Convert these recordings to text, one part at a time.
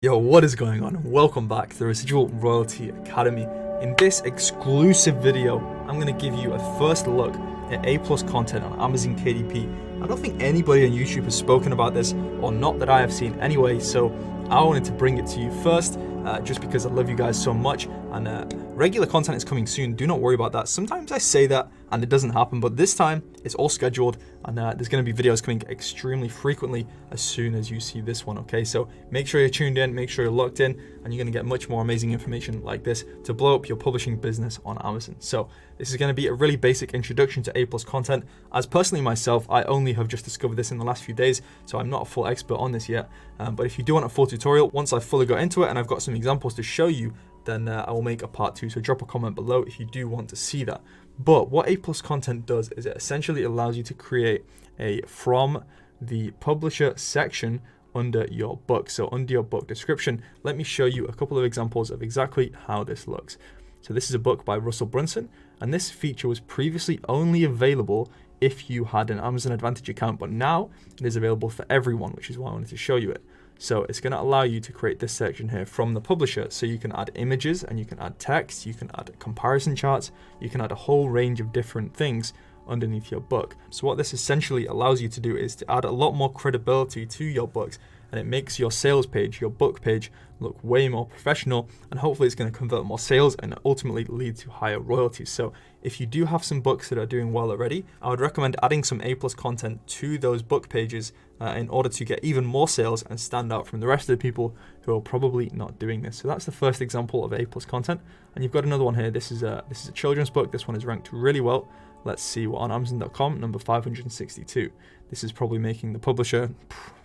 Yo, what is going on? Welcome back to the Residual Royalty Academy. In this exclusive video, I'm going to give you a first look at A+ content on Amazon KDP. I don't think anybody on YouTube has spoken about this, or not that I have seen anyway, so I wanted to bring it to you first, just because I love you guys so much, and regular content is coming soon. Do not worry about that. Sometimes I say that and it doesn't happen, but this time it's all scheduled, and there's going to be videos coming extremely frequently as soon as you see this one, okay? So make sure you're tuned in, make sure you're locked in, and you're going to get much more amazing information like this to blow up your publishing business on Amazon. So this is going to be a really basic introduction to A+ content. As personally myself, I only have just discovered this in the last few days, so I'm not a full expert on this yet. But if you do want a full tutorial, once I've fully got into it and I've got some examples to show you, then I will make a part 2. So drop a comment below if you do want to see that. But what A+ content does is it essentially allows you to create a from the publisher section under your book. So under your book description, let me show you a couple of examples of exactly how this looks. So this is a book by Russell Brunson, and this feature was previously only available if you had an Amazon Advantage account, but now it is available for everyone, which is why I wanted to show you it. So it's going to allow you to create this section here from the publisher. So you can add images and you can add text, you can add comparison charts, you can add a whole range of different things underneath your book. So what this essentially allows you to do is to add a lot more credibility to your books, and it makes your sales page, your book page, look way more professional, and hopefully it's going to convert more sales and ultimately lead to higher royalties. So if you do have some books that are doing well already, I would recommend adding some A+ content to those book pages in order to get even more sales and stand out from the rest of the people who are probably not doing this. So that's the first example of A+ content, and you've got another one here. This is a children's book. This one is ranked really well. Let's see what on Amazon.com, number 562. This is probably making the publisher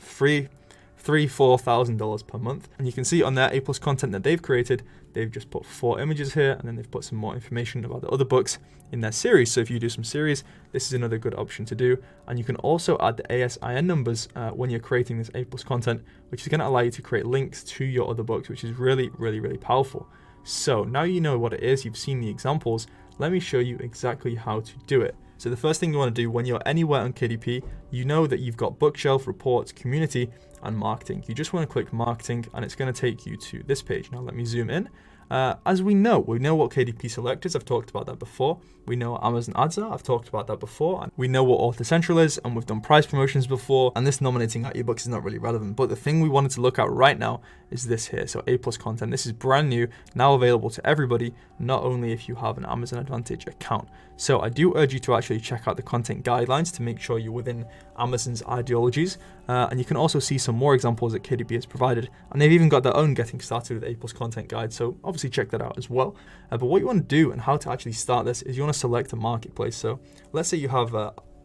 $4,000 per month, and you can see on their A+ content that they've created, they've just put 4 images here, and then they've put some more information about the other books in their series. So if you do some series, this is another good option to do. And you can also add the ASIN numbers when you're creating this A+ content, which is going to allow you to create links to your other books, which is really powerful. So now you know what it is, you've seen the examples. Let me show you exactly how to do it. So the first thing you want to do when you're anywhere on KDP, you know that you've got bookshelf, reports, community, and marketing. You just want to click marketing, and it's going to take you to this page. Now let me zoom in. As we know what KDP Select is. I've talked about that before. We know what Amazon Ads are. I've talked about that before. And we know what Author Central is, and we've done price promotions before. And this nominating out your books is not really relevant. But the thing we wanted to look at right now is this here. So A+ content. This is brand new, now available to everybody, not only if you have an Amazon Advantage account. So I do urge you to actually check out the content guidelines to make sure you're within Amazon's ideologies. And you can also see some more examples that KDP has provided. And they've even got their own Getting Started with A+ content guide. So obviously check that out as well. But what you want to do and how to actually start this is you want to select a marketplace. So let's say you have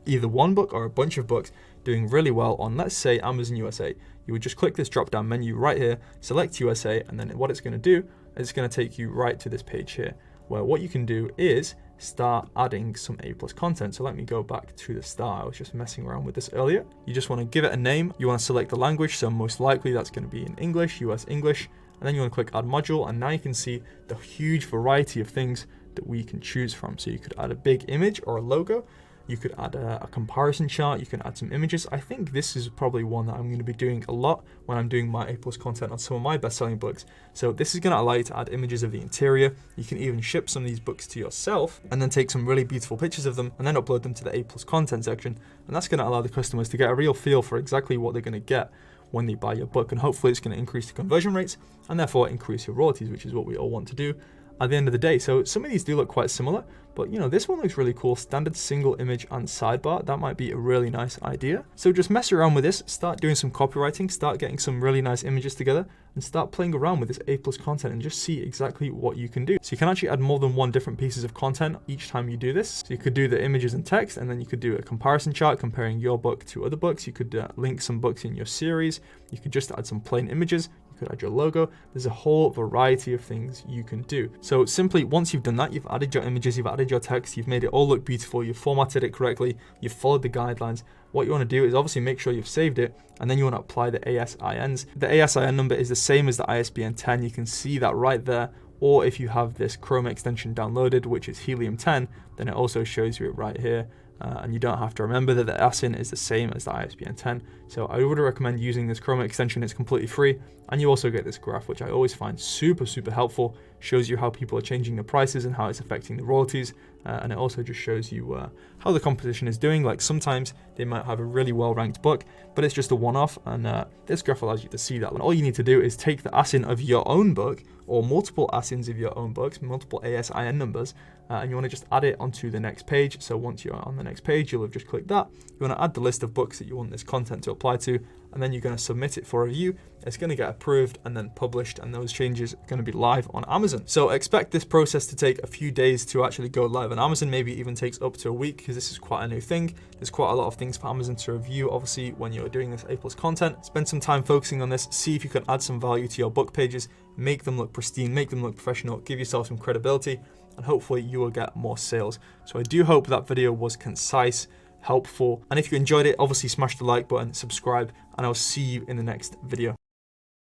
either one book or a bunch of books doing really well on, let's say, Amazon USA. You would just click this drop down menu right here, select USA, and then what it's going to do is it's going to take you right to this page here, where what you can do is start adding some A+ content. So let me go back to the start. I was just messing around with this earlier. You just want to give it a name. You want to select the language. So most likely that's going to be in English, US English. And then you want to click add module. And now you can see the huge variety of things that we can choose from. So you could add a big image or a logo. You could add a comparison chart. You can add some images. I think this is probably one that I'm going to be doing a lot when I'm doing my A+ content on some of my best-selling books. So this is going to allow you to add images of the interior. You can even ship some of these books to yourself and then take some really beautiful pictures of them and then upload them to the A+ content section. And that's going to allow the customers to get a real feel for exactly what they're going to get when they buy your book. And hopefully it's going to increase the conversion rates and therefore increase your royalties, which is what we all want to do at the end of the day. So some of these do look quite similar, but this one looks really cool. Standard single image and sidebar. That might be a really nice idea. So just mess around with this, start doing some copywriting, start getting some really nice images together, and start playing around with this A+ content and just see exactly what you can do. So you can actually add more than one different pieces of content each time you do this. So you could do the images and text, and then you could do a comparison chart comparing your book to other books. You could link some books in your series. You could just add some plain images. Could add your logo. There's a whole variety of things you can do. So simply, once you've done that, you've added your images, you've added your text, you've made it all look beautiful, you've formatted it correctly, you've followed the guidelines. What you want to do is obviously make sure you've saved it, and then you want to apply the ASINs. The ASIN number is the same as the ISBN 10. You can see that right there. Or if you have this Chrome extension downloaded, which is Helium 10, then it also shows you it right here. and you don't have to remember that the ASIN is the same as the ISBN 10. So I would recommend using this Chrome extension. It's completely free, and you also get this graph, which I always find super helpful. Shows you how people are changing the prices and how it's affecting the royalties, and it also just shows you how the competition is doing. Like sometimes they might have a really well-ranked book, but it's just a one-off, and this graph allows you to see that. And all you need to do is take the ASIN of your own book, or multiple ASINs of your own books, multiple ASIN numbers, and you want to just add it onto the next page. So once you're on the next page, you'll have just clicked that. You want to add the list of books that you want this content to apply to, and then you're going to submit it for review. It's going to get approved and then published, and those changes are going to be live on Amazon. So expect this process to take a few days to actually go live on Amazon. Maybe it even takes up to a week, because this is quite a new thing. There's quite a lot of things for Amazon to review, obviously, when you're doing this A+ content. Spend some time focusing on this, see if you can add some value to your book pages, make them look pristine, make them look professional, give yourself some credibility, and hopefully you will get more sales. So I do hope that video was concise, helpful, and if you enjoyed it, obviously smash the like button, subscribe, and I'll see you in the next video.